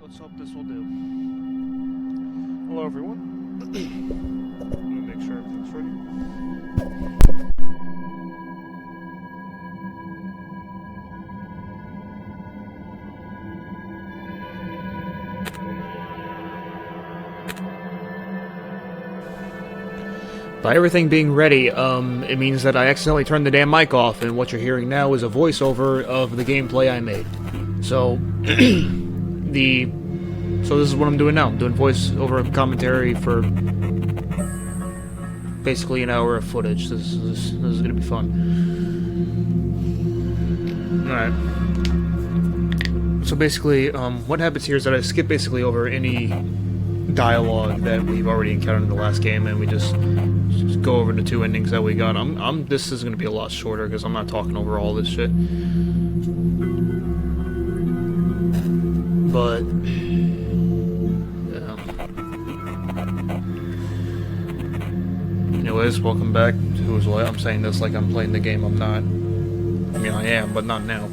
let's hope this will do. Hello, everyone. Let me make sure everything's ready. By everything being ready, it means that I accidentally turned the damn mic off, and what you're hearing now is a voiceover of the gameplay I made. So, so this is what I'm doing now. I'm doing voiceover commentary for basically an hour of footage. This is gonna be fun. Alright. So basically, what happens here is that I skip basically over any dialogue that we've already encountered in the last game, and we just go over the two endings that we got. This is gonna be a lot shorter because I'm not talking over all this shit. But yeah. Anyways, welcome back. Who's what? I'm saying this like I'm playing the game. I'm not. I mean, I am, but not now.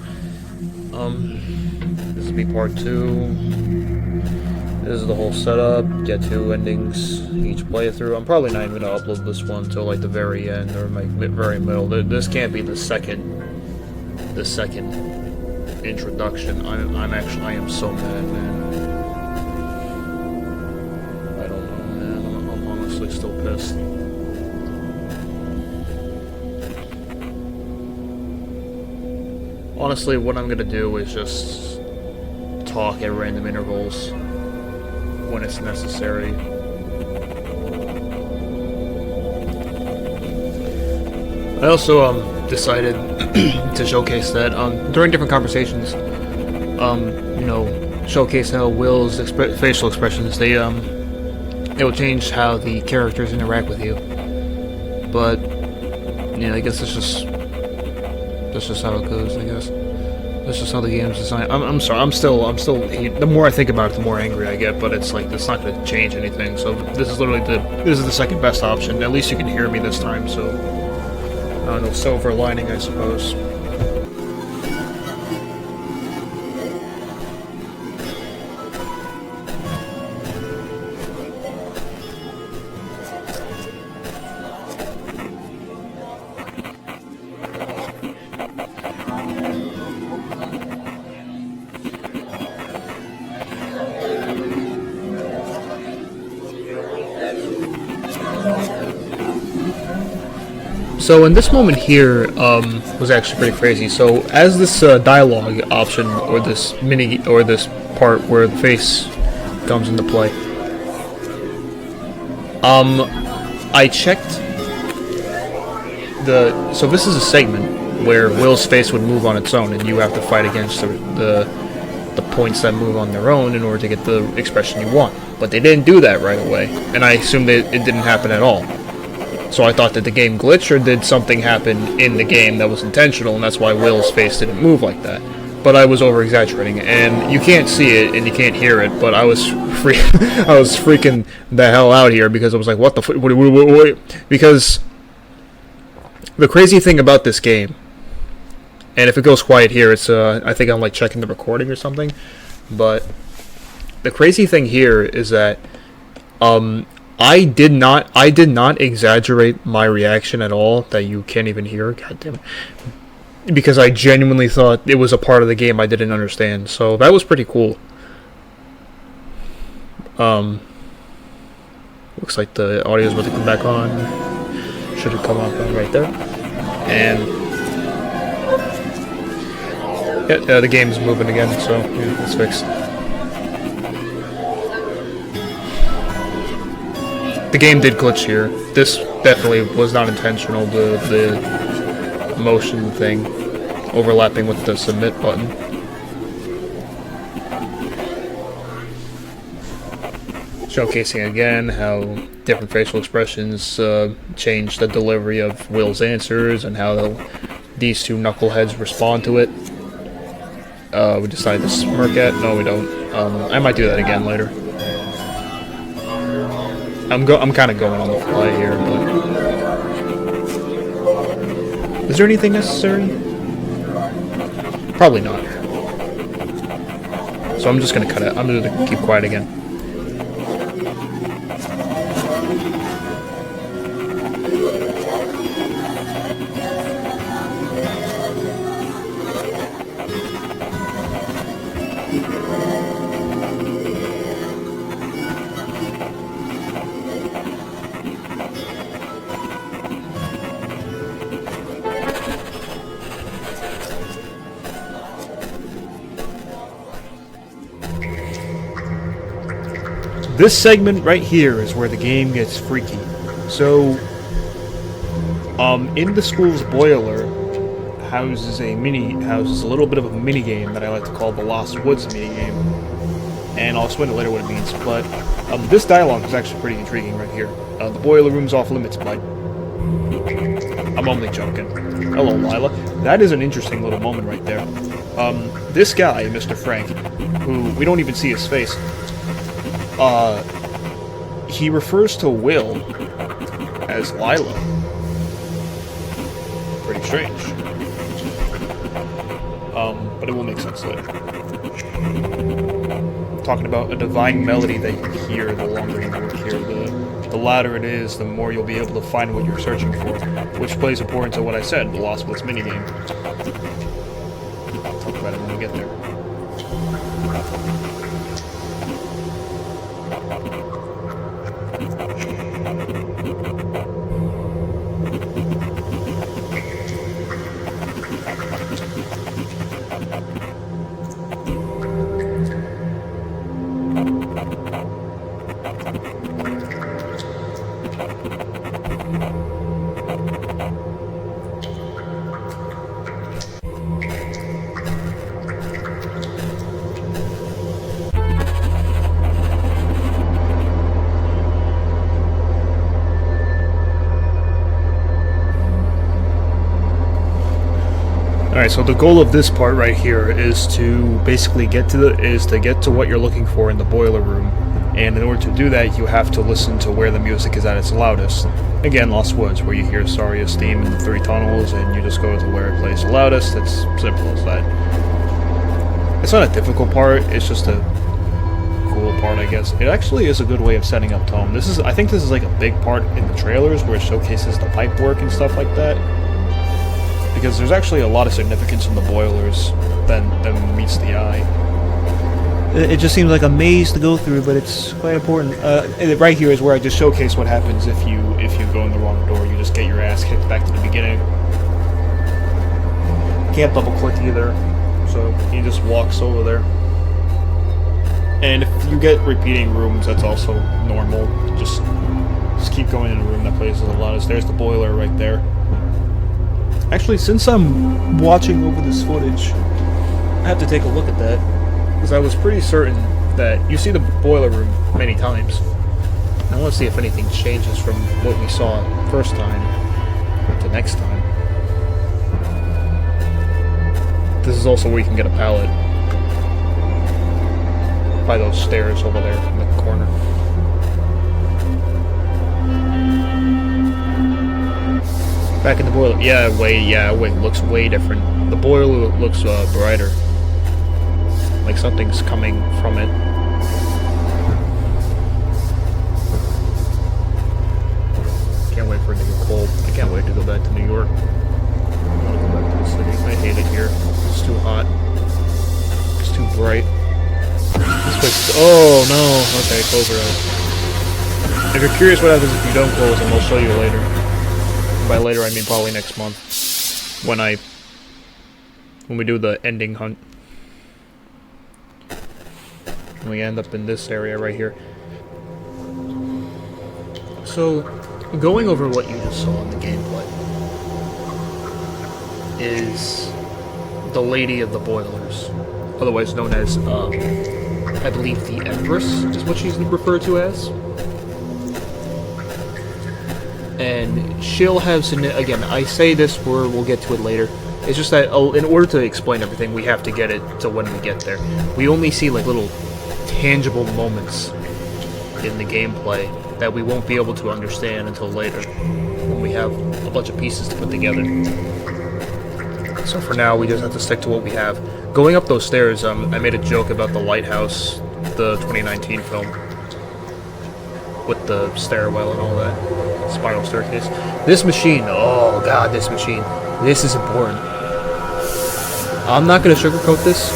This will be part 2. This is the whole setup. Get 2 endings each playthrough. I'm probably not even gonna upload this one till like the very end or my very middle. This can't be the second introduction. I am so mad, man. I don't know, man. I'm honestly still pissed. Honestly, what I'm gonna do is just talk at random intervals when it's necessary. I also decided to showcase that during different conversations, showcase how Will's facial expressions it will change how the characters interact with you. But yeah, I guess that's just how it goes. I guess that's just how the game's designed. I'm sorry. I'm still. The more I think about it, the more angry I get. But it's like it's not going to change anything. So this is literally the second best option. At least you can hear me this time. So no silver lining, I suppose. So in this moment here was actually pretty crazy. So as this dialogue option or this part where the face comes into play, I checked so this is a segment where Will's face would move on its own, and you have to fight against the points that move on their own in order to get the expression you want. But they didn't do that right away, and I assumed that it didn't happen at all. So I thought that the game glitched or did something happen in the game that was intentional, and that's why Will's face didn't move like that. But I was over-exaggerating, and you can't see it and you can't hear it, but I was freaking the hell out here because I was like, what the fuck? Wait. Because the crazy thing about this game, and if it goes quiet here, it's I think I'm like checking the recording or something, but the crazy thing here is that I did not exaggerate my reaction at all that you can't even hear. God damn it. Because I genuinely thought it was a part of the game I didn't understand. So that was pretty cool. Looks like the audio is about to come back on. Should have come on right there. And yeah, the game's moving again, so yeah, it's fixed. The game did glitch here. This definitely was not intentional, the motion thing overlapping with the submit button. Showcasing again how different facial expressions change the delivery of Will's answers and how these two knuckleheads respond to it. We decided to smirk at. No, we don't. I might do that again later. I'm kind of going on the fly here, but is there anything necessary? Probably not. so I'm just gonna cut it. I'm gonna keep quiet again. This segment right here is where the game gets freaky. So, in the school's boiler houses a little bit of a mini game that I like to call the Lost Woods mini game, and I'll explain it later what it means. But this dialogue is actually pretty intriguing right here. The boiler room's off limits, but I'm only joking. Hello, Lila. That is an interesting little moment right there. This guy, Mr. Frank, who we don't even see his face. He refers to Will as Lila. Pretty strange. But it will make sense later. Talking about a divine melody that you hear the longer you work here. The louder it is, the more you'll be able to find what you're searching for, which plays important to what I said, the Lost Woods minigame. I'll talk about it when we get there. Alright, so the goal of this part right here is to basically get to what you're looking for in the boiler room. And in order to do that, you have to listen to where the music is at its loudest. Again, Lost Woods, where you hear Saria's theme in the 3 tunnels, and you just go to where it plays the loudest. It's simple as that. It's not a difficult part, it's just a cool part, I guess. It actually is a good way of setting up tone. I think this is like a big part in the trailers, where it showcases the pipe work and stuff like that. Because there's actually a lot of significance in the boilers than meets the eye. It just seems like a maze to go through, but it's quite important. Right here is where I just showcase what happens if you go in the wrong door. You just get your ass kicked back to the beginning. Can't double click either, so he just walks over there. And if you get repeating rooms, that's also normal. Just keep going in a room that plays the loudest. There's the boiler right there. Actually, since I'm watching over this footage, I have to take a look at that, because I was pretty certain that you see the boiler room many times. I want to see if anything changes from what we saw first time to next time. This is also where you can get a pallet by those stairs over there in the corner. Back in the boiler, wait, looks way different. The boiler looks brighter, like something's coming from it. Can't wait for it to get cold. I can't wait to go back to New York. I want to go back to the city. I hate it here. It's too hot. It's too bright. This place. Oh no. Okay, close your eyes. If you're curious what happens if you don't close them, I'll show you later. By later, I mean probably next month, when we do the ending hunt. And we end up in this area right here. So, going over what you just saw in the gameplay is the Lady of the Boilers, otherwise known as, I believe the Empress is what she's referred to as. And she'll have some, again, I say this where we'll get to it later. It's just that in order to explain everything, we have to get it to when we get there. We only see like little tangible moments in the gameplay that we won't be able to understand until later, when we have a bunch of pieces to put together. So for now, we just have to stick to what we have. Going up those stairs, I made a joke about the lighthouse, the 2019 film, with the stairwell and all that, spiral staircase. This machine, oh god, this machine, this is important. I'm not gonna sugarcoat this.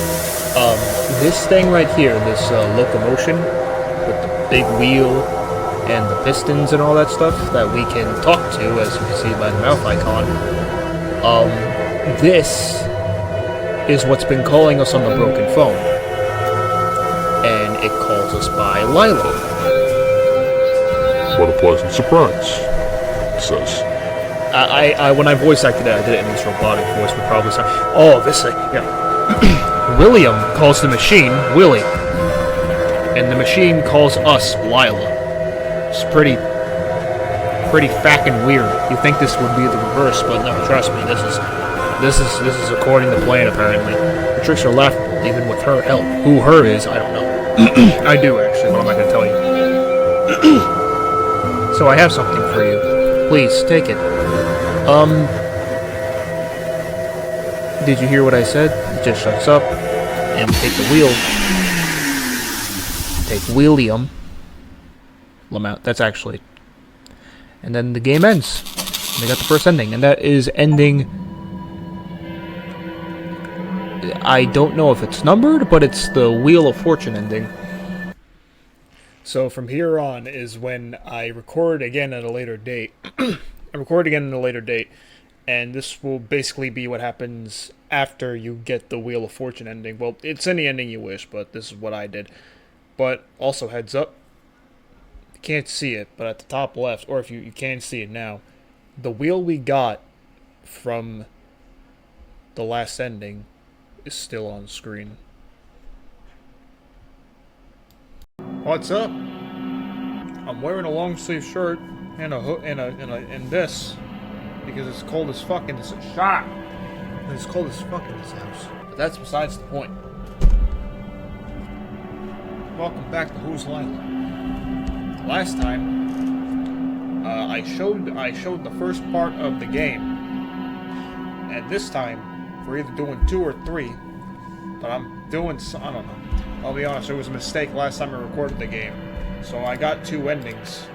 This thing right here, this locomotion with the big wheel and the pistons and all that stuff that we can talk to, as you can see by the mouth icon. This is what's been calling us on the broken phone, and it calls us by Lila. What a pleasant surprise, it says. When I voice acted it, I did it in this robotic voice. We probably sound. Oh, this thing. Yeah. William calls the machine Willie, and the machine calls us Lila. It's pretty fucking weird. You think this would be the reverse, but no, trust me. This is according to plan. Apparently, the tricks are laughable, even with her help. Who her is, I don't know. I do actually, but I'm not gonna tell you. So I have something for you. Please take it. Did you hear what I said? It just shuts up, and we take the wheel. Take William. Lamount. That's actually. And then the game ends. We got the first ending, and that is ending. I don't know if it's numbered, but it's the Wheel of Fortune ending. So from here on is when I record again at a later date. I record again at a later date, and this will basically be what happens after you get the Wheel of Fortune ending. Well, it's any ending you wish, but this is what I did. But also, heads up, you can't see it, but at the top left, or if you can see it now, the wheel we got from the last ending is still on screen. What's up? I'm wearing a long sleeve shirt and a hood and this because it's cold as fuck in this shop. It's cold as fuck in this house. But that's besides the point. Welcome back to Who's Lila. Last time, I showed the first part of the game, and this time we're either doing 2 or 3. But I'm doing, I don't know. I'll be honest, it was a mistake last time I recorded the game. So I got 2 endings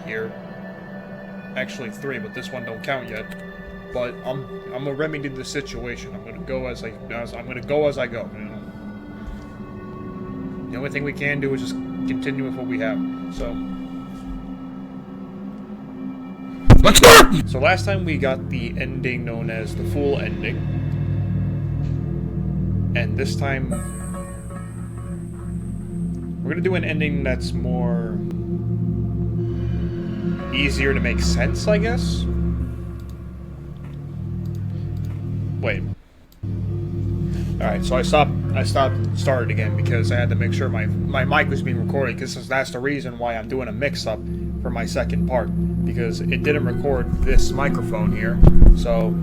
here. Actually 3, but this one don't count yet. But I'm gonna remedy the situation. I'm gonna go as I go. You know? The only thing we can do is just continue with what we have. So let's go. So last time we got the ending known as the full ending, and this time we're gonna do an ending that's more easier to make sense, I guess. Wait. Alright, so I started again because I had to make sure my mic was being recorded, because that's the reason why I'm doing a mix-up for my second part, because it didn't record this microphone here. So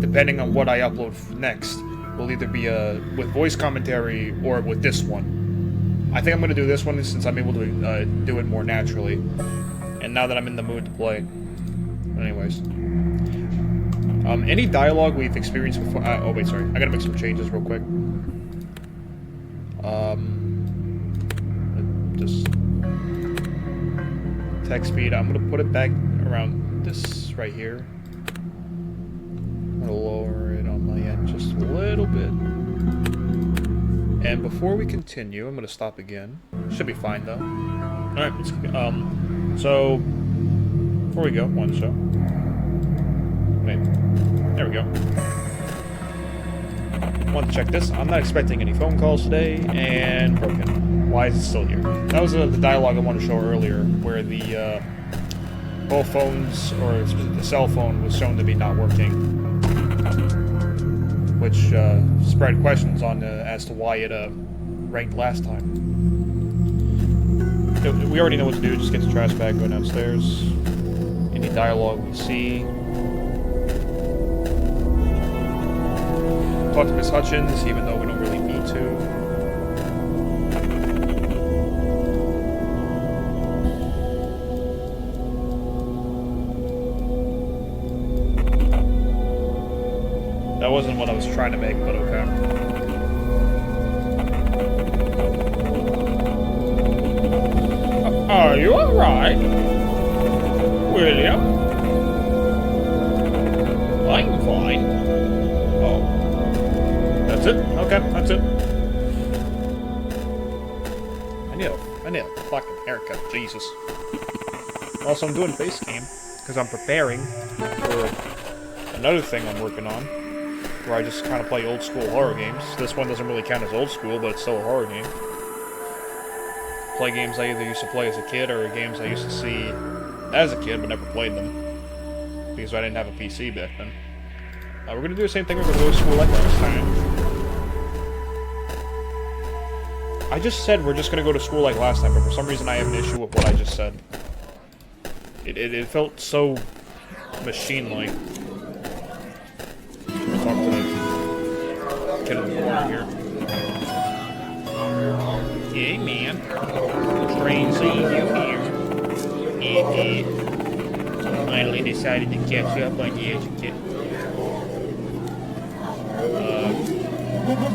depending on what I upload next will either be with voice commentary or with this one. I think I'm going to do this one since I'm able to do it more naturally, and now that I'm in the mood to play. Anyways. Any dialogue we've experienced before... oh, wait, sorry. I gotta make some changes real quick. Just... text speed. I'm gonna put it back around this right here. I'm gonna lower it on my end just a little bit. And before we continue, I'm gonna stop again. Should be fine, though. Alright, so... before we go, one show. Wait, there we go. Want to check this? I'm not expecting any phone calls today, and broken. Why is it still here? That was the dialogue I wanted to show earlier, where the both phones, or the cell phone, was shown to be not working, which spread questions on as to why it ranked last time. We already know what to do. Just get the trash bag, go downstairs. Any dialogue we see. Talk to Miss Hutchins, even though we don't really need to. trying to make, but okay. Are you alright? William? I'm fine. Oh. That's it? Okay, that's it. I need a fucking haircut, Jesus. Also, I'm doing face cam, because I'm preparing for another thing I'm working on, where I just kind of play old school horror games. This one doesn't really count as old school, but it's still a horror game. Play games I either used to play as a kid, or games I used to see as a kid, but never played them. Because I didn't have a PC back then. We're gonna do the same thing we're gonna go to school like last time. I just said we're just gonna go to school like last time, but for some reason I have an issue with what I just said. It felt so machine-like. I'll talk to the kid in the corner here. Hey man, strange seeing you here. Finally decided to catch up on the etiquette.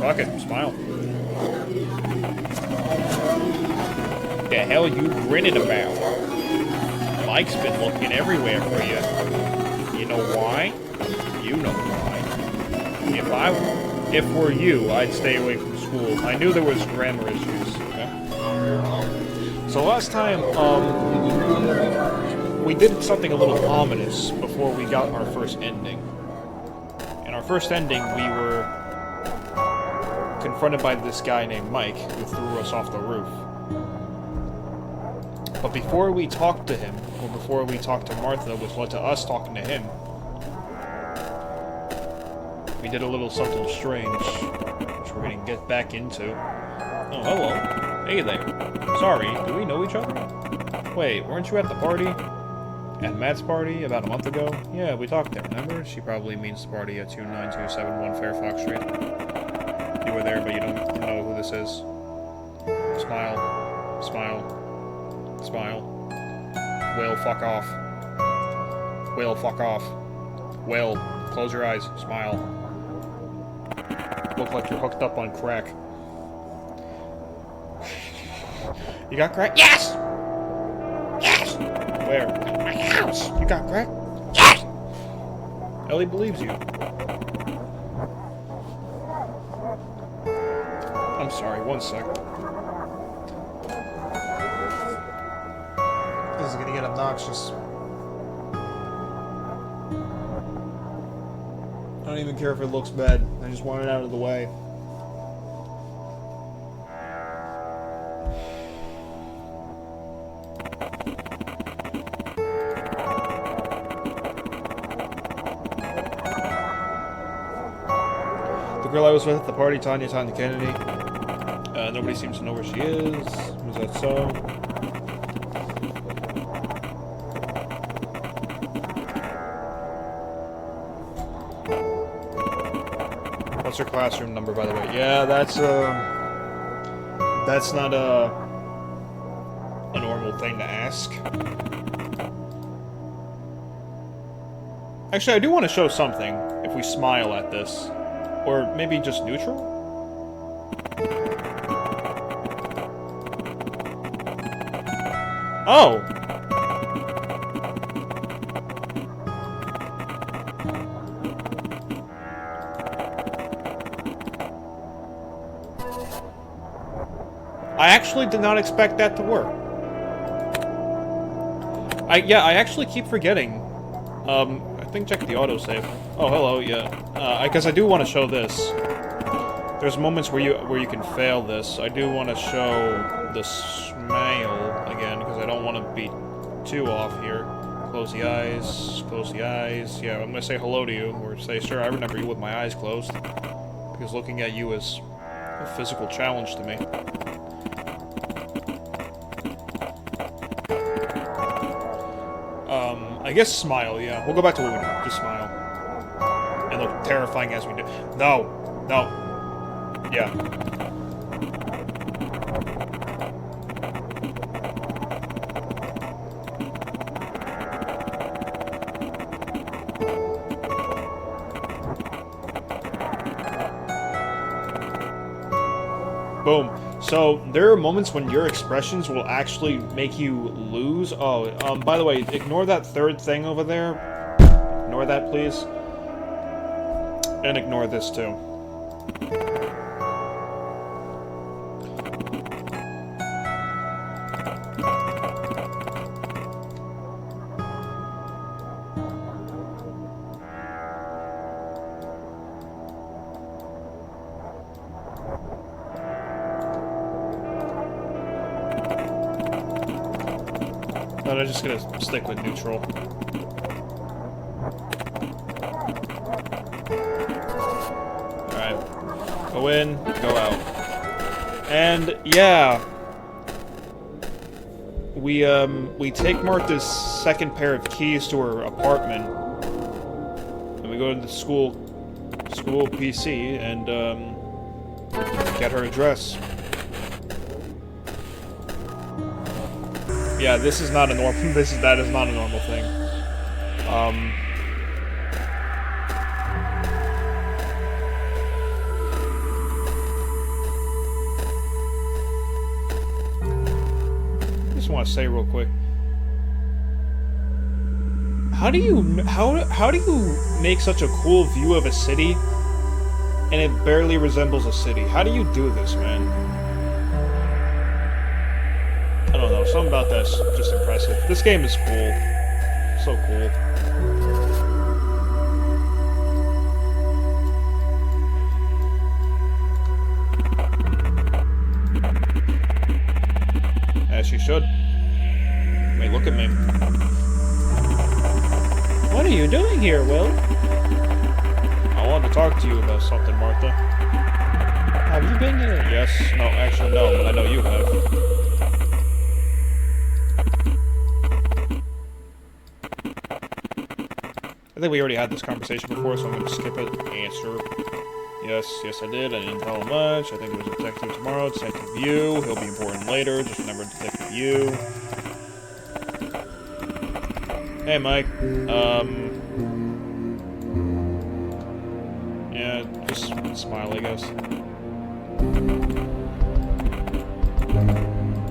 Fuck it, smile. The hell you grinning about? Mike's been looking everywhere for you. You know why? You know why. If were you, I'd stay away from school. I knew there was grammar issues. Okay? So last time, we did something a little ominous before we got our first ending. In our first ending, we were confronted by this guy named Mike, who threw us off the roof. But before we talked to him, or before we talked to Martha, which led to us talking to him, we did a little something strange, which we're gonna get back into. Oh, hello. Hey there. Sorry, do we know each other? Wait, weren't you at the party? At Matt's party about a month ago? Yeah, we talked there, remember? She probably means the party at 29271 Fairfax Street. You were there, but you don't know who this is. Smile. Smile. Smile. Will, fuck off. Will, fuck off. Will, close your eyes. Smile. Look like you're hooked up on crack. You got crack? Yes! Yes! Where? At my house! You got crack? Yes! Ellie believes you. I'm sorry, one sec. This is gonna get obnoxious. I don't even care if it looks bad. I just want it out of the way. The girl I was with at the party, Tanya Kennedy. Nobody seems to know where she is. Was that so? What's her classroom number, by the way? Yeah, that's not a normal thing to ask. Actually, I do want to show something if we smile at this. Or maybe just neutral? Oh! I actually did not expect that to work. I actually keep forgetting. I think check the autosave. Oh, hello, yeah. Because I do want to show this. There's moments where you can fail this. I do want to show the smile again, because I don't want to be too off here. Close the eyes, close the eyes. Yeah, I'm going to say hello to you, or say, sure, I remember you with my eyes closed. Because looking at you is a physical challenge to me. I guess smile, yeah. We'll go back to what we do. Just smile. And look terrifying as we do. No! No! Yeah. Boom. So, there are moments when your expressions will actually make you lose. Oh, by the way, ignore that third thing over there. Ignore that, please. And ignore this, too. But I'm just gonna stick with neutral. Alright. Go in, go out. And, yeah. We take Martha's second pair of keys to her apartment. And we go to the school PC and, get her address. Yeah, this is not a normal. That is not a normal thing. I just want to say real quick. How do you make such a cool view of a city, and it barely resembles a city? How do you do this, man? I don't know, something about that's just impressive. This game is cool. So cool. As you should. Wait, look at me. What are you doing here, Will? I wanted to talk to you about something, Martha. Have you been here? Yes. No, actually no, but I know you have. I think we already had this conversation before, so I'm going to skip it. Answer. Yes, I did. I didn't tell him much. I think it was a detective tomorrow. Detective you. He'll be important later. Just remember Detective you. Hey, Mike. Yeah, just smile, I guess.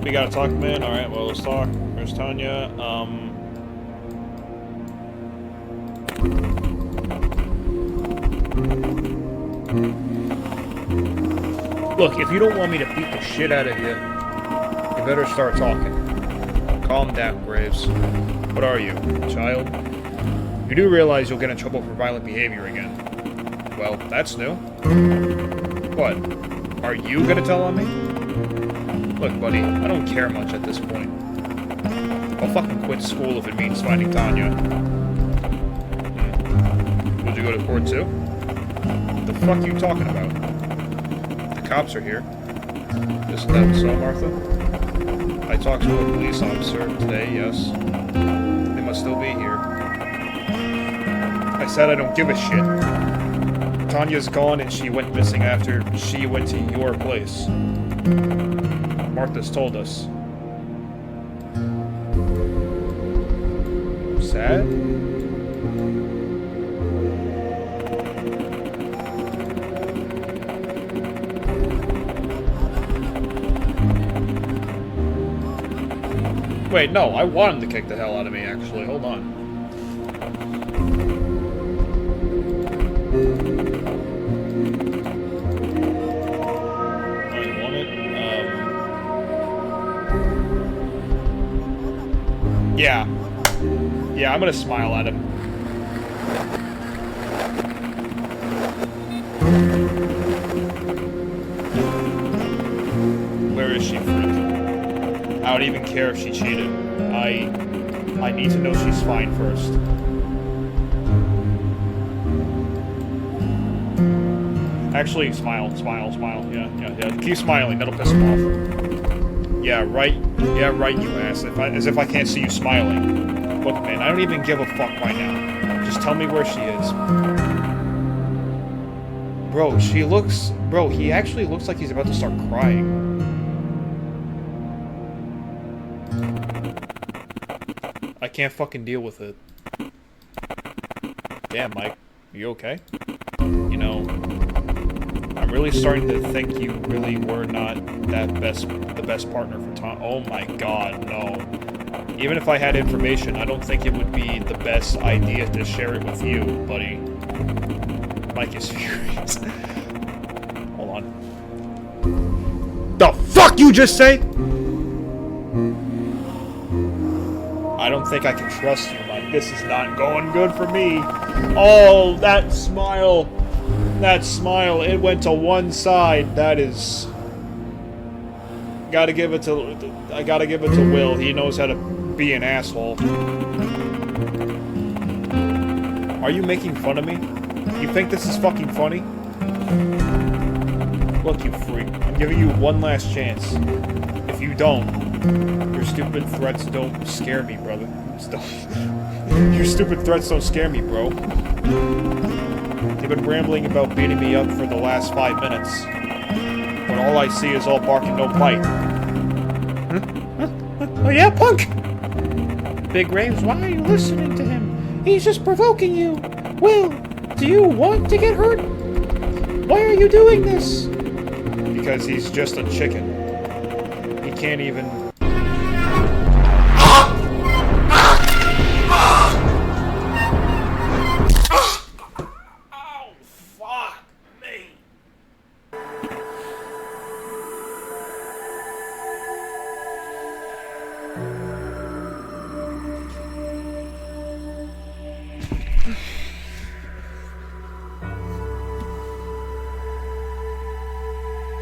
We gotta talk, man. Alright, well, let's talk. Where's Tanya? Look, if you don't want me to beat the shit out of you, you better start talking. Calm down, Graves. What are you, a child? You do realize you'll get in trouble for violent behavior again. Well, that's new. What? Are you gonna tell on me? Look, buddy, I don't care much at this point. I'll fucking quit school if it means finding Tanya. Would you go to court too? What the fuck are you talking about? The cops are here. Isn't that so, Martha? I talked to a police officer today, yes. They must still be here. I said I don't give a shit. Tanya's gone and she went missing after she went to your place. Martha's told us. Sad? Wait, no, I want him to kick the hell out of me, actually. Hold on. I want it. Yeah. Yeah, I'm gonna smile at him. Where is she, freak? I don't even care if she cheated. I need to know she's fine first. Actually, smile. Yeah. Keep smiling, that'll piss him off. Yeah, right, you ass. As if I can't see you smiling. Look, man, I don't even give a fuck right now. Just tell me where she is. Bro, he actually looks like he's about to start crying. I can't fucking deal with it. Damn, Mike. You okay? You know, I I'm really starting to think you really were not the best partner for Tom. Oh my god, no. Even if I had information, I don't think it would be the best idea to share it with you, buddy. Mike is furious. Hold on. The fuck you just say? I don't think I can trust you, Mike. This is not going good for me. Oh, that smile. That smile, it went to one side. That is... I gotta give it to Will. He knows how to be an asshole. Are you making fun of me? You think this is fucking funny? Look, you freak. I'm giving you one last chance. If you don't, your stupid threats don't scare me, brother. Your stupid threats don't scare me, bro. You've been rambling about beating me up for the last 5 minutes. But all I see is all bark and no bite. Huh? Oh yeah, punk! Big Raves, why are you listening to him? He's just provoking you. Will, do you want to get hurt? Why are you doing this? Because he's just a chicken. He can't even...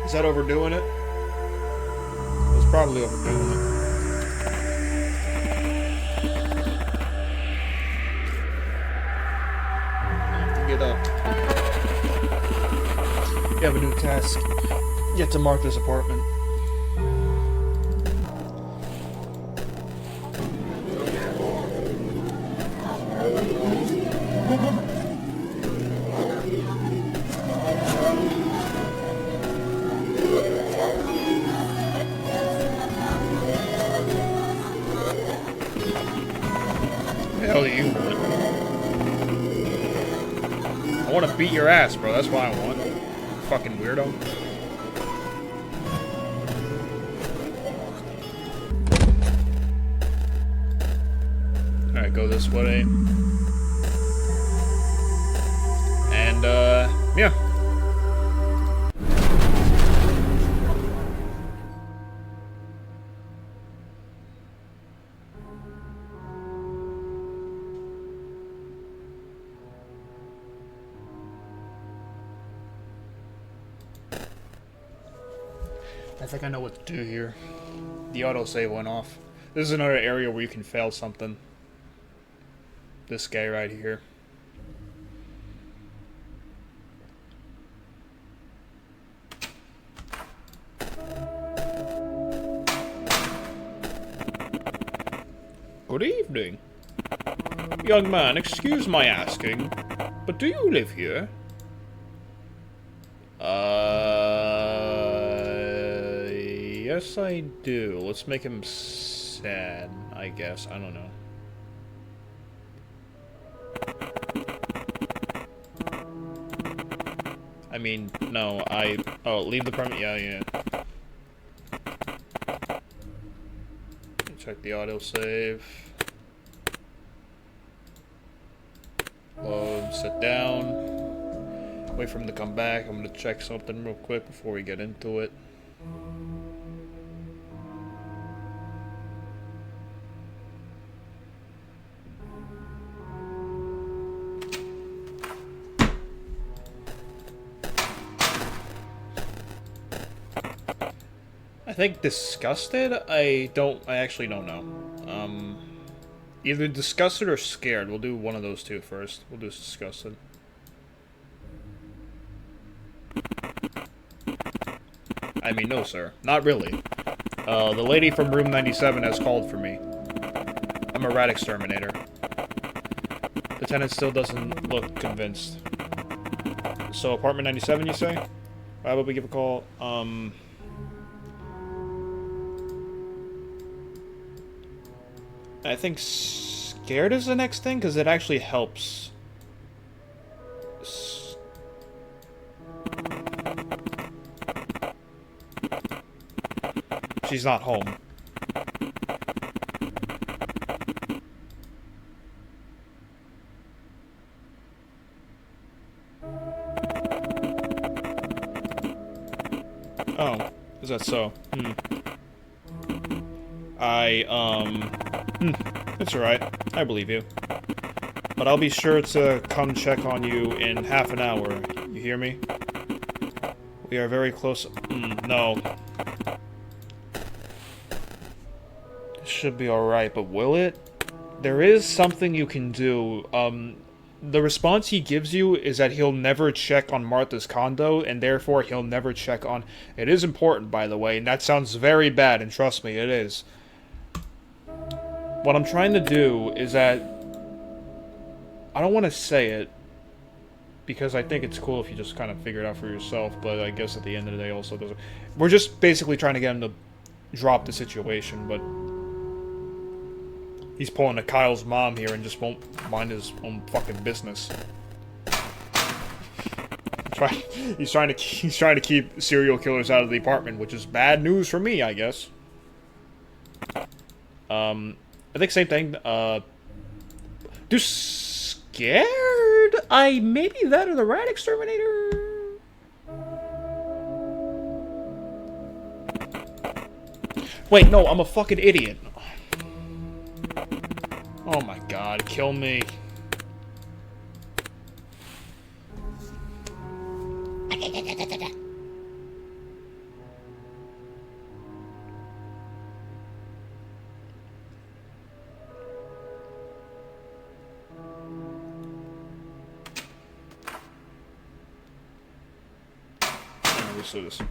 Is that overdoing it? It was probably overdoing it. I have to get up. You have a new task. You have to mark this apartment. Hell do you want? I want to beat your ass, bro. That's what I want. Fucking weirdo. Alright, go this way. And, yeah. I think I know what to do here. The autosave went off. This is another area where you can fail something. This guy right here. Good evening. Young man, excuse my asking, but do you live here? Yes, I do. Let's make him sad, I guess. I don't know. I mean, no, oh, leave the permit. Yeah. Check the autosave. Load, sit down. Wait for him to come back. I'm gonna check something real quick before we get into it. I think disgusted? I actually don't know. Either disgusted or scared. We'll do one of those two first. We'll do disgusted. I mean, no, sir. Not really. The lady from room 97 has called for me. I'm a rat exterminator. The tenant still doesn't look convinced. So, apartment 97, you say? Why would we give a call? I think scared is the next thing, because it actually helps. She's not home. Oh, is that so? It's alright. I believe you. But I'll be sure to come check on you in half an hour. You hear me? We are very close. No. It should be alright, but will it? There is something you can do. The response he gives you is that he'll never check on Martha's condo, and therefore he'll never check on... It is important, by the way, and that sounds very bad, and trust me, it is. What I'm trying to do is that... I don't want to say it, because I think it's cool if you just kind of figure it out for yourself, but I guess at the end of the day also doesn't... We're just basically trying to get him to drop the situation, but... He's pulling a Kyle's mom here and just won't mind his own fucking business. He's trying to keep serial killers out of the apartment, which is bad news for me, I guess. I think same thing. Do scared? Maybe that or the rat exterminator. Wait, no, I'm a fucking idiot. Oh my god, kill me. Let's do this.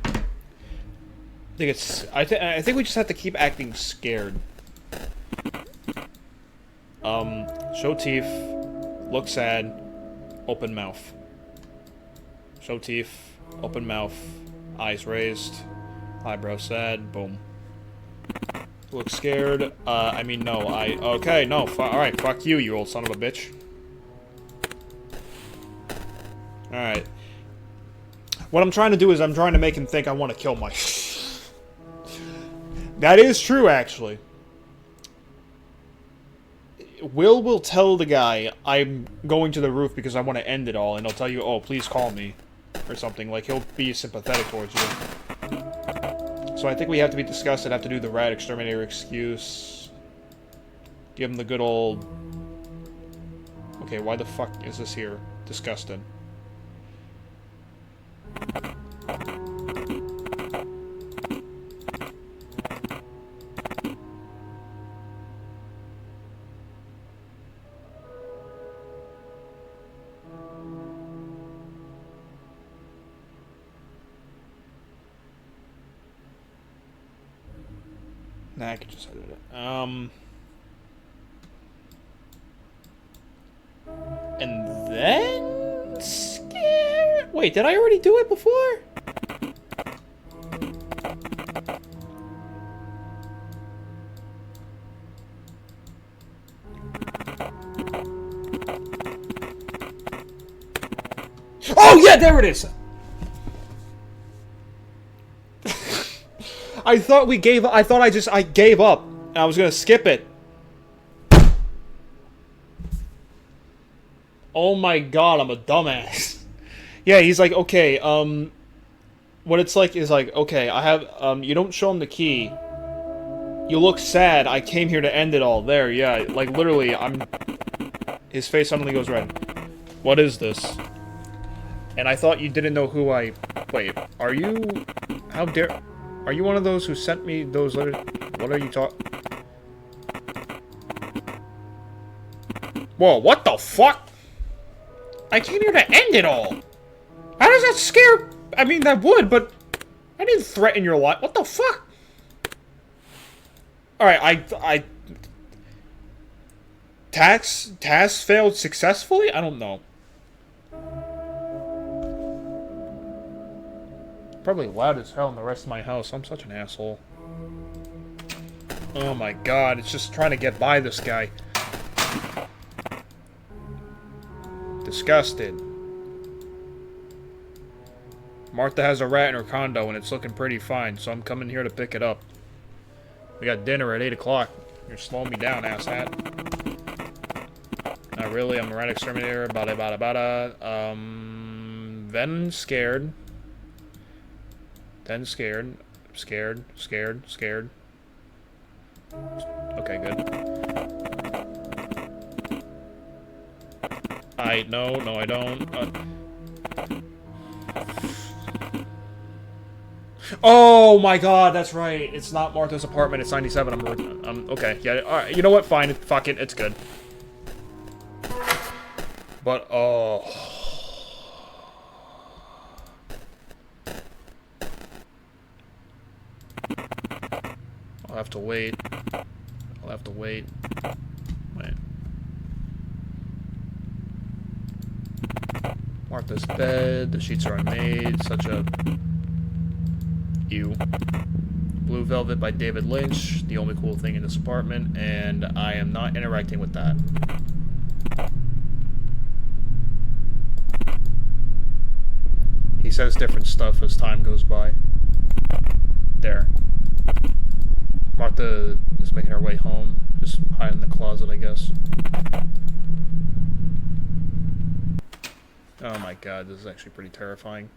I think we just have to keep acting scared. Show teeth, look sad, open mouth. Show teeth, open mouth, eyes raised, eyebrow sad, boom. Look scared, okay, no, alright, fuck you, you old son of a bitch. Alright. What I'm trying to do is I'm trying to make him think I want to kill my... That is true, actually. Will tell the guy, I'm going to the roof because I want to end it all, and he'll tell you, oh, please call me, or something. Like, he'll be sympathetic towards you. So I think we have to be disgusted, have to do the rat exterminator excuse. Give him the good old... Okay, why the fuck is this here? Disgusted. Nah, I could just edit it. And then... Scare... Wait, did I already do it before? Oh, yeah, there it is! I thought we gave... I gave up. And I was gonna skip it. Oh my god, I'm a dumbass. Yeah, he's like, okay, what it's like is like, okay, I have, you don't show him the key. You look sad, I came here to end it all. There, yeah, like, literally, his face suddenly goes red. What is this? And I thought you didn't know who I... Wait, are you... How dare... Are you one of those who sent me those letters? What are you talking... Whoa, what the fuck? I came here to end it all! How does that scare... I mean, that would, but... I didn't threaten your life. What the fuck? Alright, Task failed successfully? I don't know. Probably loud as hell in the rest of my house. I'm such an asshole. Oh my god, it's just trying to get by this guy. Disgusted. Martha has a rat in her condo and it's looking pretty fine, so I'm coming here to pick it up. We got dinner at 8 o'clock. You're slowing me down, asshat. Not really, I'm a rat exterminator. Bada bada bada. Then scared. Then scared. Scared. Okay, good. No, I don't. Oh my god, that's right. It's not Martha's apartment, it's 97. Okay, yeah, alright, you know what? Fine, fuck it, it's good. But, oh. I'll have to wait. Wait. Martha's bed, the sheets are unmade, such a... Ew. Blue Velvet by David Lynch, the only cool thing in this apartment, and I am not interacting with that. He says different stuff as time goes by. There. Martha is making her way home, just hide in the closet, I guess. Oh my god, this is actually pretty terrifying.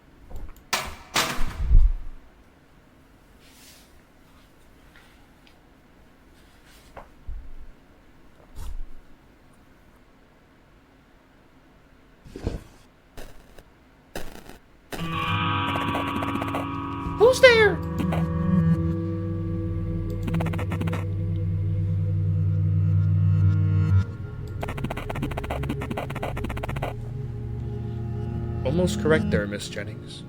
Who's there? Almost correct there, Miss Jennings.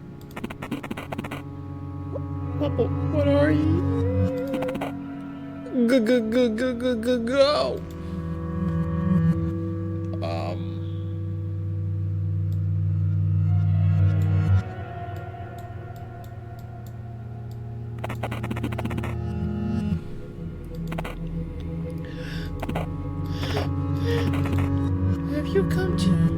What are you? Go. Have you come to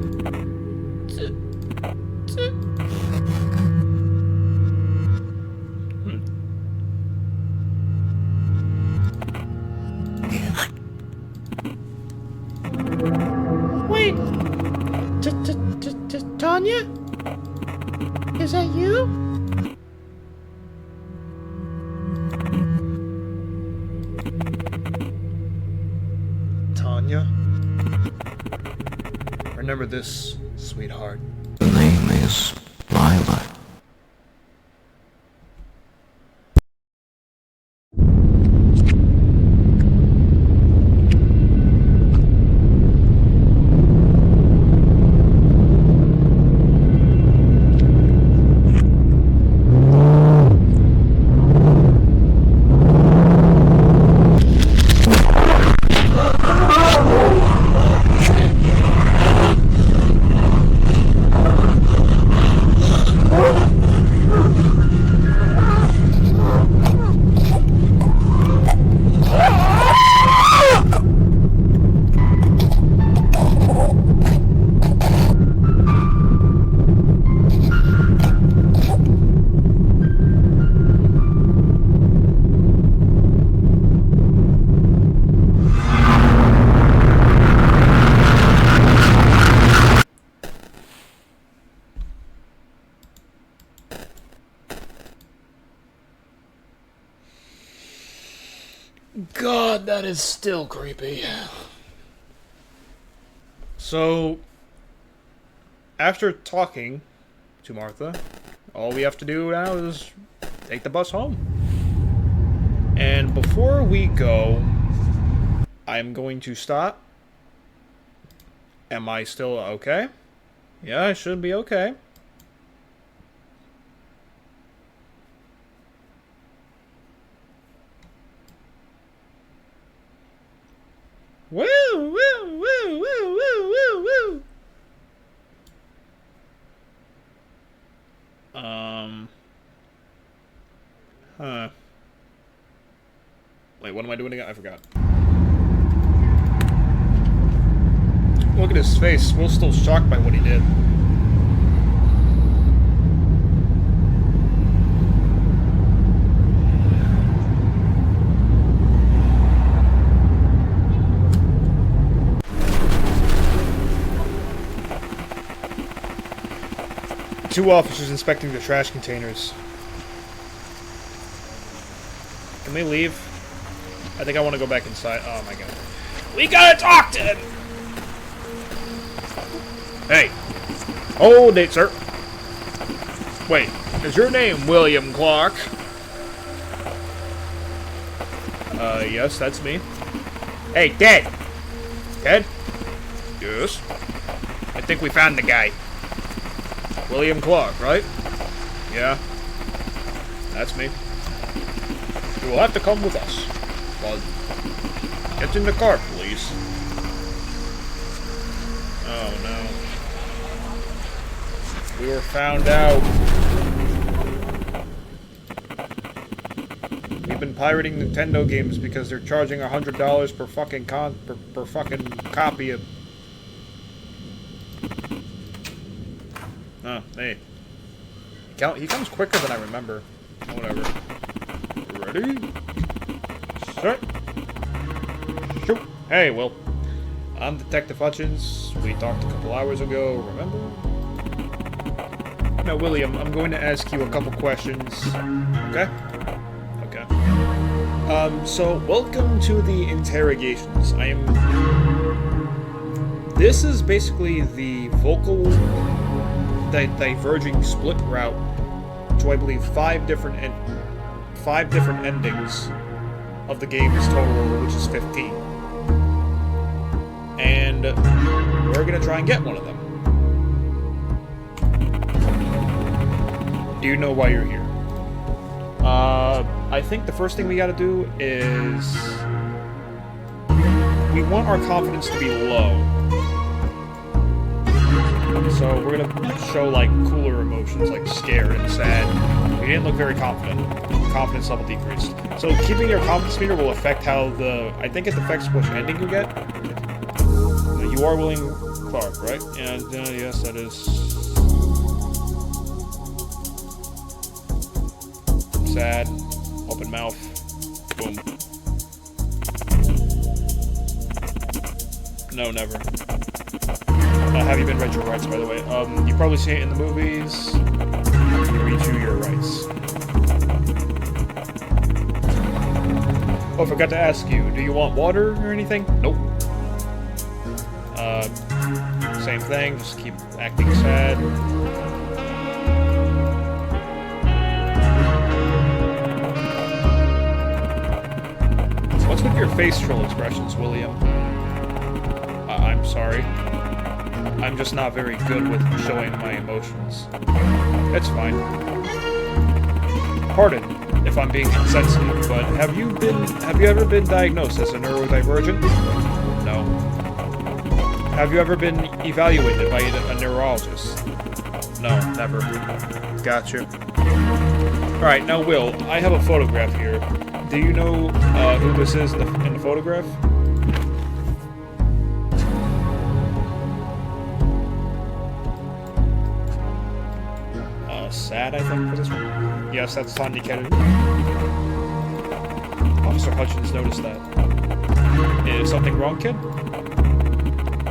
Wait, Tanya? Is that you? Tanya? Remember this, sweetheart. The name is Lila. God, that is still creepy. So, after talking to Martha, all we have to do now is take the bus home. And before we go, I'm going to stop. Am I still okay? Yeah, I should be okay. Woo, woo, woo, woo, woo, woo, woo. Huh. Wait, what am I doing again? I forgot. Look at his face. Will's still shocked by what he did. 2 officers inspecting the trash containers. Can we leave? I think I want to go back inside. Oh my god. We gotta talk to him! Hey. Hold it, sir. Wait, is your name William Clark? Yes, that's me. Hey, Ted! Ted? Yes? I think we found the guy. William Clark, right? Yeah. That's me. You will have to come with us. Well, get in the car, please. Oh, no. We were found out. We've been pirating Nintendo games because they're charging $100 per fucking per fucking copy of. Oh, hey. He comes quicker than I remember. Whatever. Ready? Set. Shoot. Hey, Will. I'm Detective Hutchins. We talked a couple hours ago, remember? Now, William, I'm going to ask you a couple questions. Okay? Okay. So, welcome to the interrogations. This is basically the vocal diverging split route to, I believe, 5 different endings of the game's total, which is 15. And we're gonna try and get one of them. Do you know why you're here? I think the first thing we gotta do is we want our confidence to be low. So we're gonna show like cooler emotions, like scared and sad. You didn't look very confident. Confidence level decreased. So keeping your confidence meter will affect how I think it affects which ending you get. You are William Clark, right? And yes, that is. Sad. Open mouth. Boom. No, never. Have you been read your rights, by the way? You probably see it in the movies. You read you your rights. Oh, I forgot to ask you. Do you want water or anything? Nope. Same thing. Just keep acting sad. What's with your facial expressions, William? I'm sorry. I'm just not very good with showing my emotions. It's fine. Pardon if I'm being insensitive, but have you ever been diagnosed as a neurodivergent? No. Have you ever been evaluated by a neurologist? No, never. Gotcha. Alright, now Will, I have a photograph here. Do you know who this is in the photograph? Sad, I think, for this one. Yes, that's Tanya Kennedy. Officer Hutchins noticed that. Is something wrong, kid?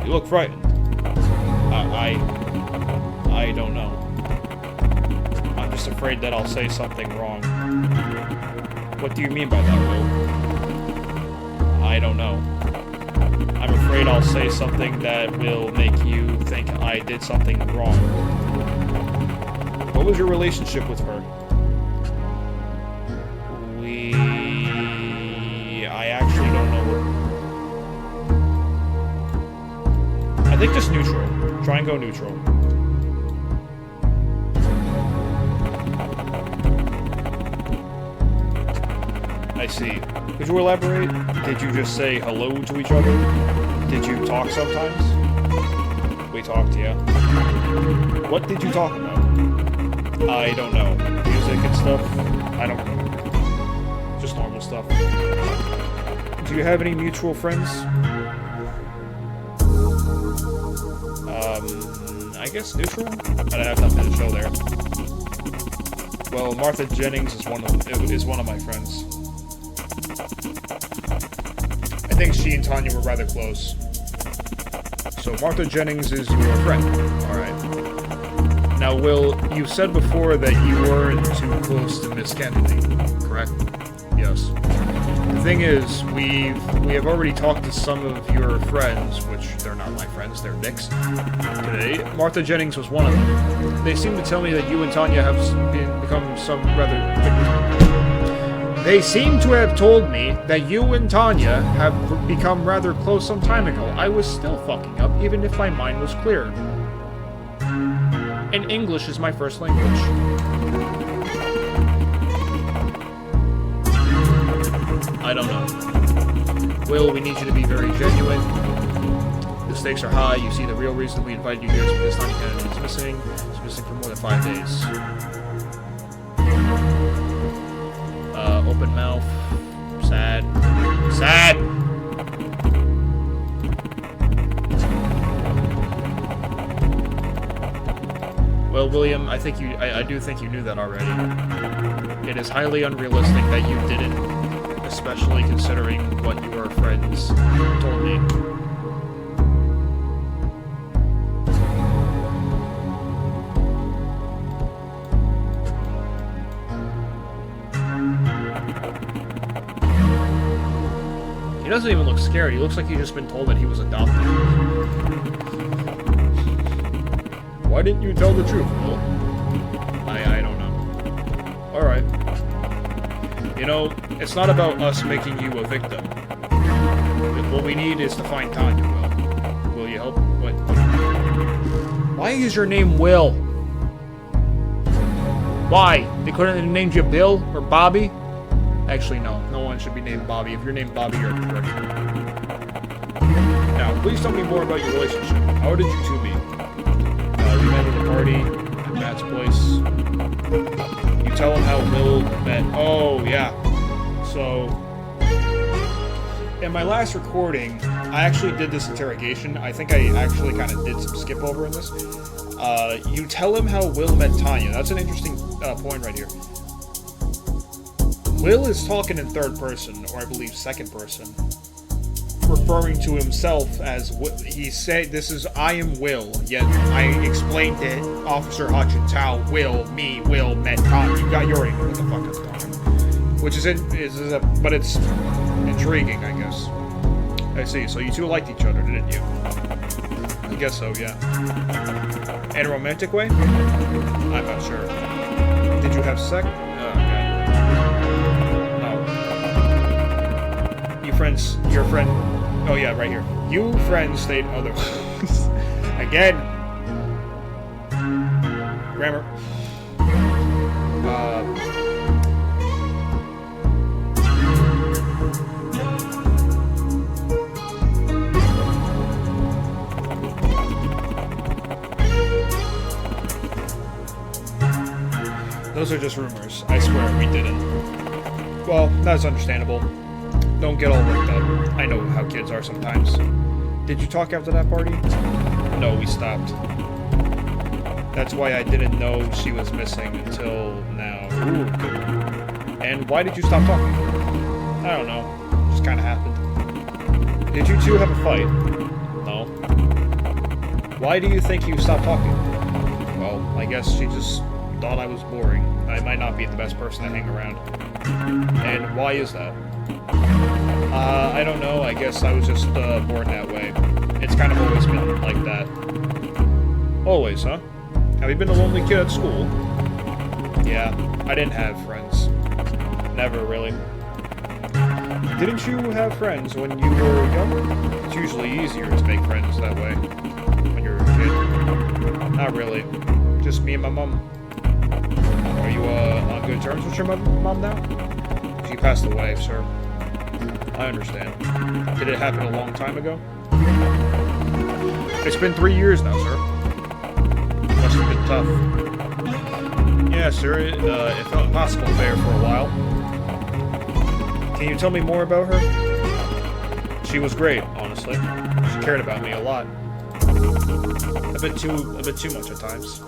You look frightened. I don't know. I'm just afraid that I'll say something wrong. What do you mean by that, Will? I don't know. I'm afraid I'll say something that will make you think I did something wrong. What was your relationship with her? I actually don't know. I think just neutral. Try and go neutral. I see. Could you elaborate? Did you just say hello to each other? Did you talk sometimes? We talked, yeah. What did you talk about? I don't know. Music and stuff? I don't know. Just normal stuff. Do you have any mutual friends? I guess neutral? I have nothing to show there. Well, Martha Jennings is one of my friends. I think she and Tanya were rather close. So Martha Jennings is your friend. Alright. Now, Will, you said before that you weren't too close to Miss Kennedy, correct? Yes. The thing is, we have already talked to some of your friends, which they're not my friends, they're Nick's, today. Martha Jennings was one of them. They seem to tell me that you and Tanya have become some rather... They seem to have told me that you and Tanya have become rather close some time ago. I was still fucking up, even if my mind was clear. And English is my first language. I don't know. Will, we need you to be very genuine. The stakes are high. You see, the real reason we invited you here is because Tanya Kennedy is missing. She's missing for more than 5 days. Open mouth. Sad. Sad! Well, William, I do think you knew that already. It is highly unrealistic that you didn't, especially considering what your friends told me. He doesn't even look scared. He looks like he's just been told that he was adopted. Why didn't you tell the truth, Will? I don't know. Alright. You know, it's not about us making you a victim. What we need is to find Tanya, Will. Will you help? What? Why is your name Will? Why? They couldn't have named you Bill or Bobby? Actually, no. No one should be named Bobby. If you're named Bobby, you're correct. Now, please tell me more about your relationship. How did you two meet? We met at a party at Matt's place. You tell him how Will met... Oh, yeah. So, in my last recording, I actually did this interrogation. I think I actually kind of did some skip over in this. You tell him how Will met Tanya. That's an interesting point right here. Will is talking in third person, or I believe second person, referring to himself as he said, "This is I am Will." Yet I explained to Officer Hutchins how Will met Tanya. You already know what the fuck I'm talking. Which but it's intriguing, I guess. I see. So you two liked each other, didn't you? I guess so, yeah. In a romantic way? I'm not sure. Did you have sex? Your friend, oh yeah, right here. You friends stayed otherwise. Again. Grammar. Those are just rumors. I swear we didn't. Well, that's understandable. Don't get all worked up. I know how kids are sometimes. Did you talk after that party? No, we stopped. That's why I didn't know she was missing until now. Ooh, good. And why did you stop talking? I don't know. Just kind of happened. Did you two have a fight? No. Why do you think you stopped talking? Well, I guess she just thought I was boring. I might not be the best person to hang around. And why is that? I don't know. I guess I was just born that way. It's kind of always been like that. Always, huh? Have you been a lonely kid at school? Yeah, I didn't have friends. Never, really. Didn't you have friends when you were young? It's usually easier to make friends that way when you're a kid. Not really. Just me and my mom. Are you on good terms with your mom now? She passed away, sir. I understand. Did it happen a long time ago? It's been 3 years now, sir. Must have been tough. Yeah, sir. It felt impossible there for a while. Can you tell me more about her? She was great, honestly. She cared about me a lot. A bit too much at times.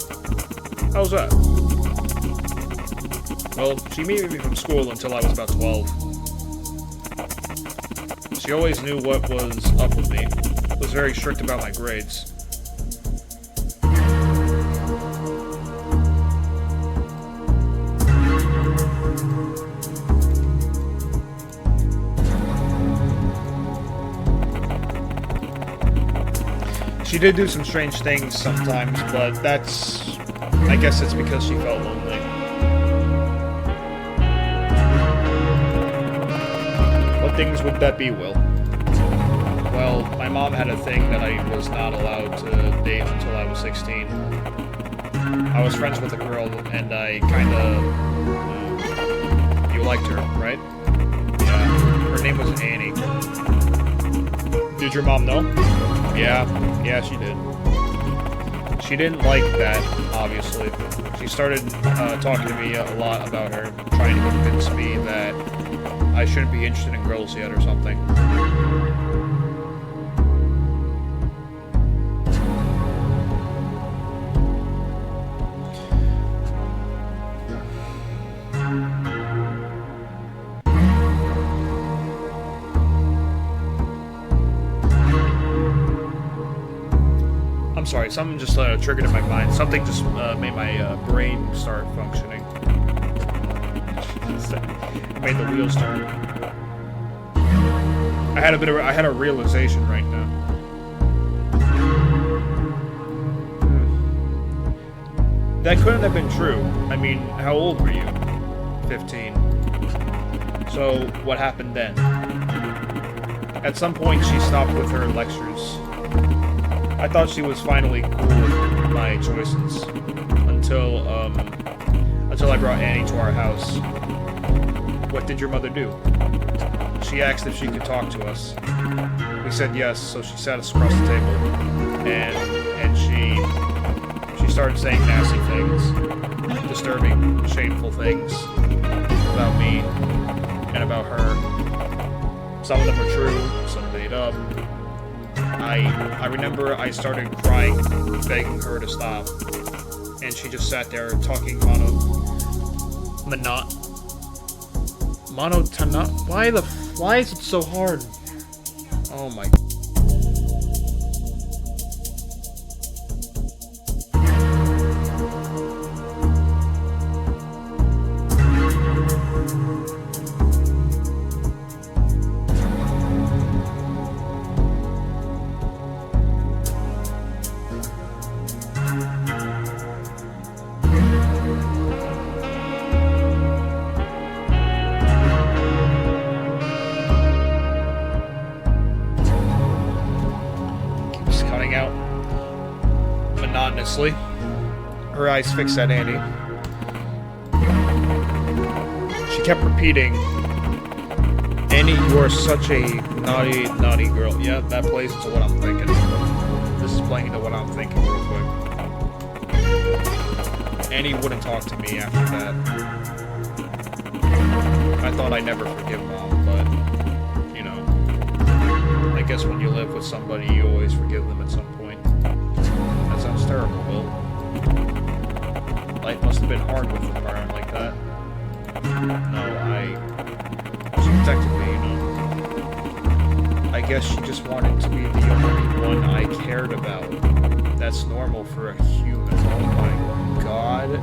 How's that? Well, she muted me from school until I was about 12. She always knew what was up with me. Was very strict about my grades. She did do some strange things sometimes, but that's... I guess it's because she felt lonely. What things would that be, Will? Well, my mom had a thing that I was not allowed to date until I was 16. I was friends with a girl, and I kinda... you liked her, right? Yeah, her name was Annie. Did your mom know? Yeah, she did. She didn't like that, obviously. She started talking to me a lot about her, trying to convince me that I shouldn't be interested in girls yet or something. I'm sorry, something just triggered in my mind. Something just made my brain start functioning. Made the wheels turn. I had a realization right now. That couldn't have been true. I mean, how old were you? 15. So, what happened then? At some point, she stopped with her lectures. I thought she was finally cool with my choices. Until I brought Annie to our house. What did your mother do? She asked if she could talk to us. We said yes, so she sat us across the table. And she started saying nasty things. Disturbing, shameful things. About me. And about her. Some of them were true, some made up. I remember I started crying, begging her to stop. And she just sat there talking why is it so hard? Oh my... Monotonously. Her eyes fixed at Annie. She kept repeating, Annie, you are such a naughty, naughty girl. Yeah, that plays into what I'm thinking. This is playing into what I'm thinking real quick. Annie wouldn't talk to me after that. I thought I'd never forgive Mom, but, you know, I guess when you live with somebody, you always forgive them at some point. That sounds terrible, Will. Life must have been hard with a parent like that. No, she protected me, you know. I guess she just wanted to be the only one I cared about. That's normal for a human. Oh my god.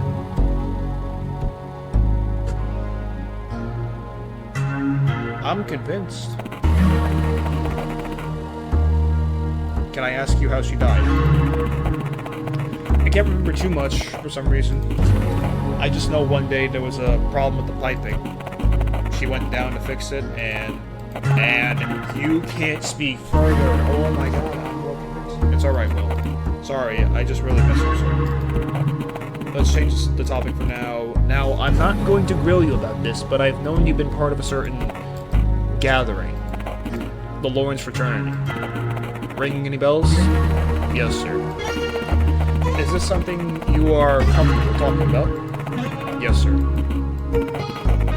I'm convinced. Can I ask you how she died? I can't remember too much for some reason. I just know one day there was a problem with the piping. She went down to fix it, and you can't speak further. Oh my god, I'm broken. It's alright, Will. Sorry, I just really miss her, sir. Let's change the topic for now. Now, I'm not going to grill you about this, but I've known you've been part of a certain gathering. The Lawrence Fraternity. Ringing any bells? Yes, sir. Is this something you are comfortable talking about? Yes, sir.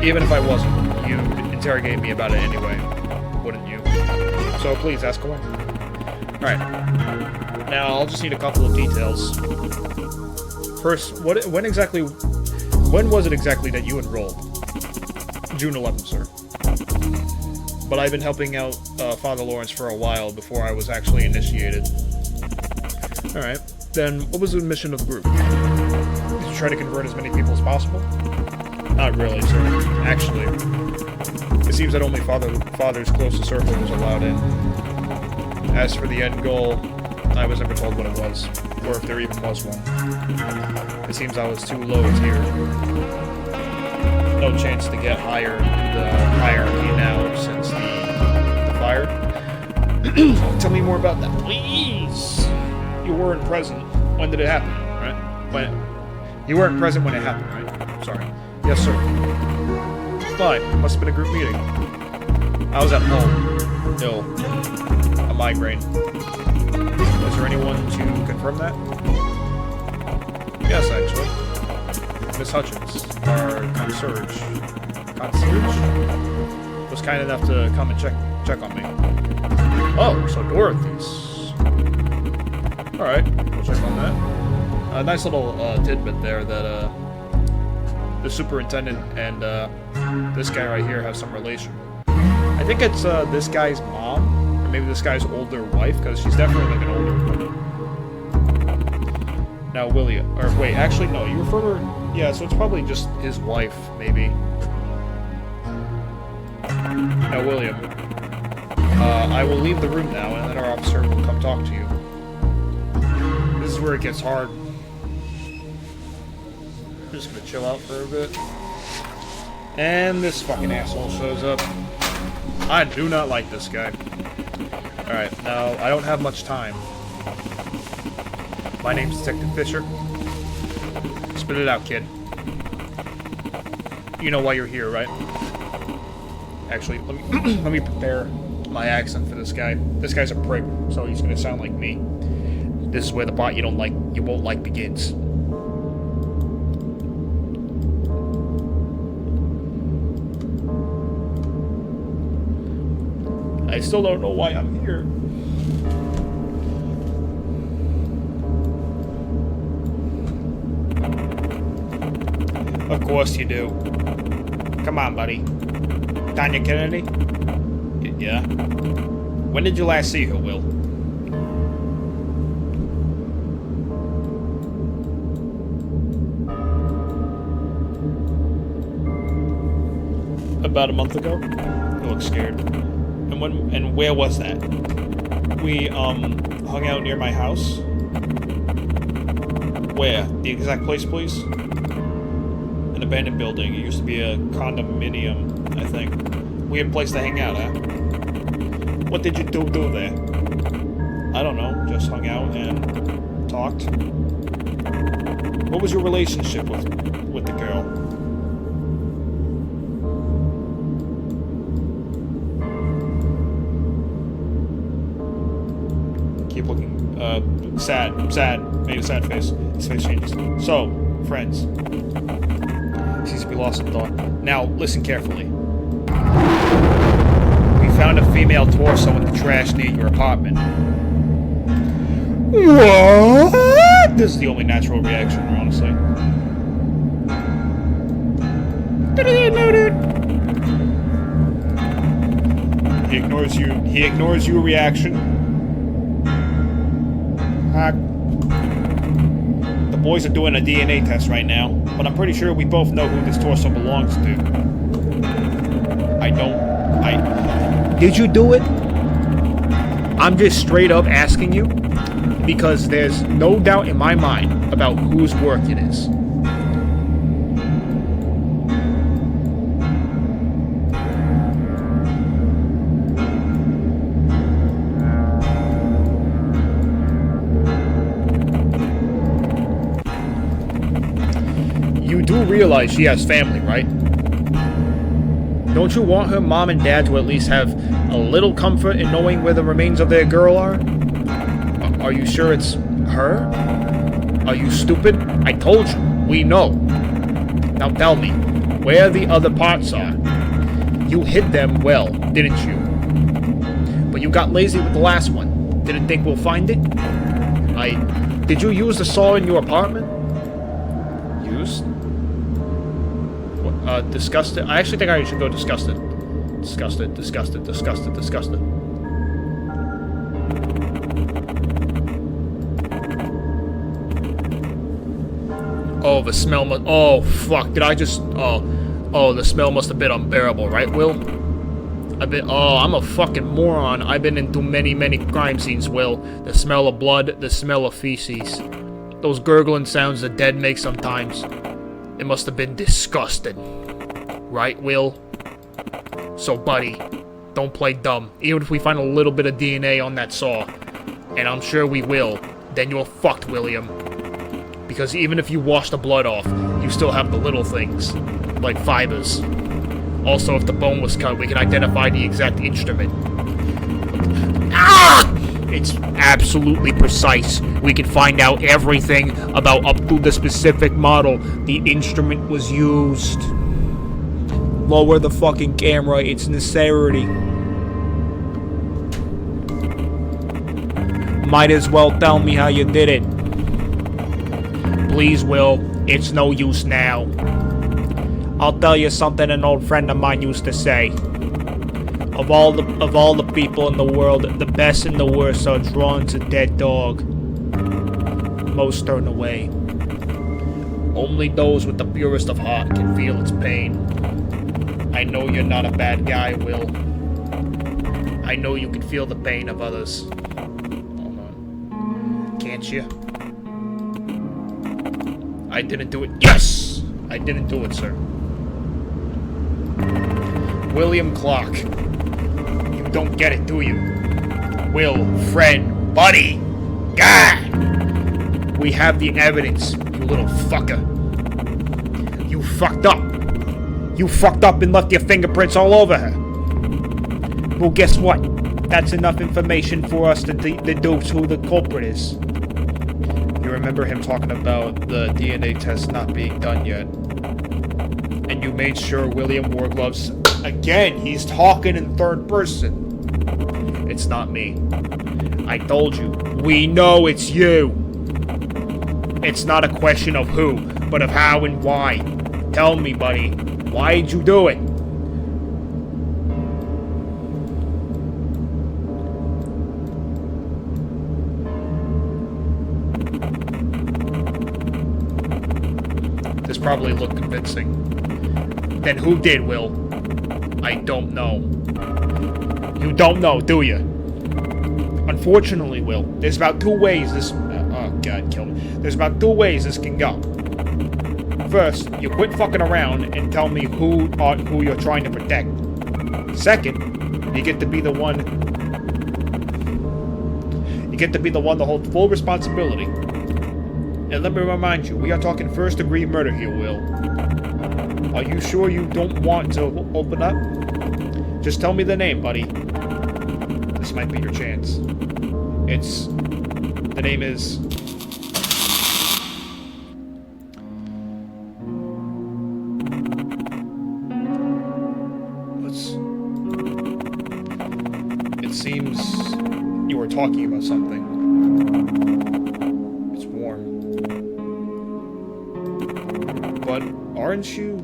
Even if I wasn't, you'd interrogate me about it anyway, wouldn't you? So please, ask away. Alright. Now, I'll just need a couple of details. First, when was it exactly that you enrolled? June 11th, sir. But I've been helping out Father Lawrence for a while before I was actually initiated. Alright, then what was the mission of the group? Did you try to convert as many people as possible? Not really, sir. Actually, it seems that only Father's closest circle was allowed in. As for the end goal, I was never told what it was, or if there even was one. It seems I was too low tier. No chance to get higher in the hierarchy now since the fire. Tell me more about that, please. You weren't present. When did it happen? Right? When you weren't present when it happened, right? Sorry. Yes, sir. Fine. Must have been a group meeting. I was at home, ill, a migraine. Was there anyone to confirm that? Yes, actually. Miss Hutchins, our concierge, was kind enough to come and check on me. Oh, so Dorothy's. All right, we'll check on that. A nice little tidbit there that the superintendent and this guy right here have some relation. I think it's this guy's mom, or maybe this guy's older wife, because she's definitely like an older woman. Now, William, or wait, actually, no, you refer to her, yeah, so it's probably just his wife, maybe. Now, William, I will leave the room now, and then our officer will come talk to you. This is where it gets hard. I'm just gonna chill out for a bit. And this fucking asshole shows up. I do not like this guy. Alright, now, I don't have much time. My name's Detective Fisher. Spit it out, kid. You know why you're here, right? Actually, let me let me prepare my accent for this guy. This guy's a prick, so he's gonna sound like me. This is where the part you won't like begins. I still don't know why I'm here. Of course you do. Come on, buddy. Tanya Kennedy? Yeah? When did you last see her, Will? About a month ago? You look scared. And where was that? We, hung out near my house. Where? The exact place, please? An abandoned building. It used to be a condominium, I think. Weird place to hang out, huh? What did you do there? I don't know. Just hung out and talked. What was your relationship with the girl? Keep looking. Sad. Made a sad face. His face changes. So, friends. Seems to be lost in thought. Now, listen carefully. We found a female torso in the trash near your apartment. What? This is the only natural reaction, honestly. He ignores your reaction. The boys are doing a DNA test right now, but I'm pretty sure we both know who this torso belongs to. Did you do it? I'm just straight up asking you, because there's no doubt in my mind about whose work it is. You do realize she has family, right? Don't you want her mom and dad to at least have a little comfort in knowing where the remains of their girl are? Are you sure it's her? Are you stupid? I told you, we know. Now tell me, where the other parts are. You hid them well, didn't you? But you got lazy with the last one. Didn't think we'll find it? Did you use the saw in your apartment? Used? Disgusted? I actually think I should go disgusted. Disgusted. Oh, the smell must... Oh, fuck. Did I just... Oh, the smell must have been unbearable, right, Will? I'm a fucking moron. I've been into many crime scenes, Will. The smell of blood, the smell of feces. Those gurgling sounds the dead make sometimes. It must have been disgusting. Right, Will? So, buddy, don't play dumb. Even if we find a little bit of DNA on that saw, and I'm sure we will, then you're fucked, William. Because even if you wash the blood off, you still have the little things, like fibers. Also, if the bone was cut, we can identify the exact instrument. Ah! It's absolutely precise. We can find out everything about up to the specific model the instrument was used. Lower the fucking camera, it's necessity. Might as well tell me how you did it. Please, Will, it's no use now. I'll tell you something an old friend of mine used to say. Of all the people in the world, the best and the worst are drawn to dead dog. Most turn away. Only those with the purest of heart can feel its pain. I know you're not a bad guy, Will. I know you can feel the pain of others. Hold on. Can't you? I didn't do it. Yes! I didn't do it, sir. William Clark. You don't get it, do you? Will, friend, buddy, guy. We have the evidence, you little fucker. You fucked up. You fucked up and left your fingerprints all over her. Well, guess what? That's enough information for us to deduce who the culprit is. You remember him talking about the DNA test not being done yet. And you made sure William wore gloves. Again, he's talking in third person. It's not me. I told you. We know it's you. It's not a question of who, but of how and why. Tell me, buddy. Why'd you do it? This probably looked convincing. Then who did, Will? I don't know. You don't know, do you? Unfortunately, Will, there's about two ways this... oh, God, kill me. There's about two ways this can go. First, you quit fucking around and tell me who you're trying to protect. Second, you get to be the one... You get to be the one to hold full responsibility. And let me remind you, we are talking first-degree murder here, Will. Are you sure you don't want to open up? Just tell me the name, buddy. This might be your chance. The name is... It seems you were talking about something. It's warm. But aren't you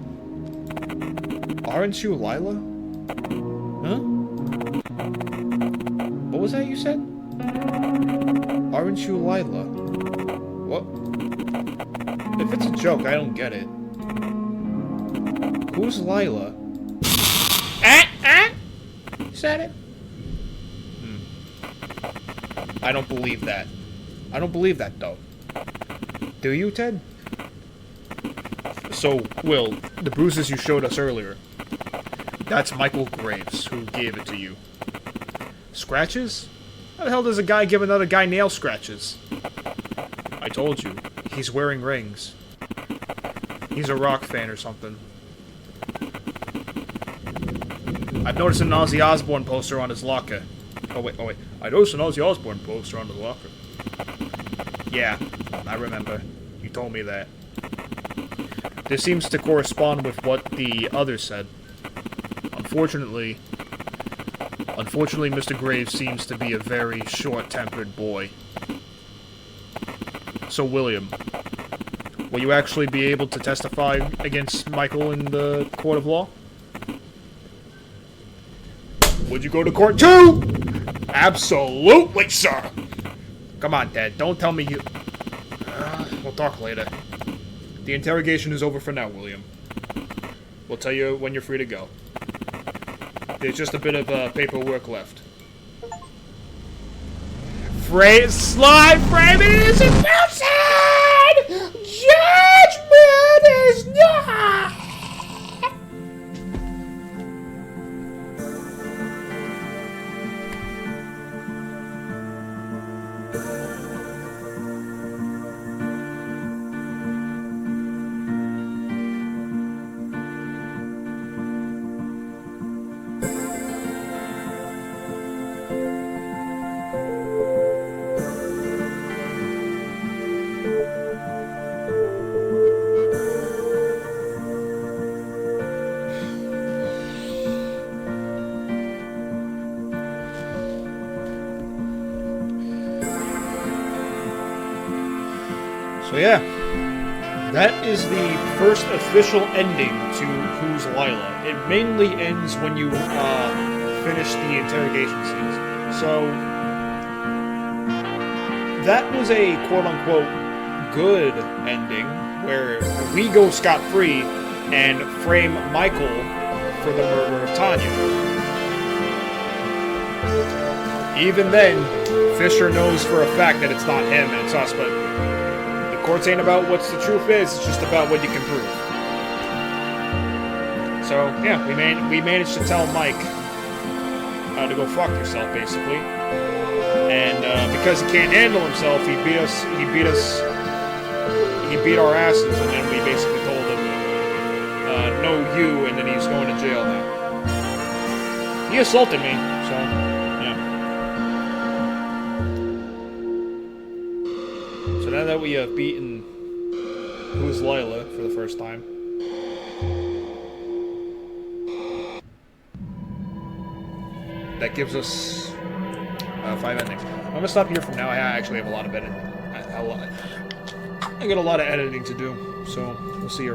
Lila? Huh? What was that you said? Aren't you Lila? What? If it's a joke, I don't get it. Who's Lila? You said it? I don't believe that. I don't believe that, though. Do you, Ted? So, Will, the bruises you showed us earlier, that's Michael Graves, who gave it to you. Scratches? How the hell does a guy give another guy nail scratches? I told you, he's wearing rings. He's a rock fan or something. I've noticed an Ozzy Osbourne poster on his locker. Oh wait. I noticed an Ozzy Osbourne poster on his locker. Yeah, I remember. You told me that. This seems to correspond with what the others said. Unfortunately, Mr. Graves seems to be a very short-tempered boy. So, William, will you actually be able to testify against Michael in the court of law? Would you go to court too? Absolutely, sir! Come on, Dad, don't tell me you... we'll talk later. The interrogation is over for now, William. We'll tell you when you're free to go. There's just a bit of paperwork left. Slime framing is outside! Judgment is not! So yeah, that is the first official ending to Who's Lila. It mainly ends when you finish the interrogation scenes. So that was a quote-unquote good ending, where we go scot-free and frame Michael for the murder of Tanya. Even then, Fisher knows for a fact that it's not him and it's us, but the courts ain't about what the truth is, it's just about what you can prove. So, yeah, we managed to tell Mike to go fuck yourself, basically. And because he can't handle himself, he beat our asses, and then we basically told him, no you, and then he's going to jail now. He assaulted me, so, yeah. So now that we have beaten Who's Lila for the first time, that gives us 5 endings. I'm gonna stop here from now. I actually have a lot of editing. I got a lot of editing to do, so we'll see you.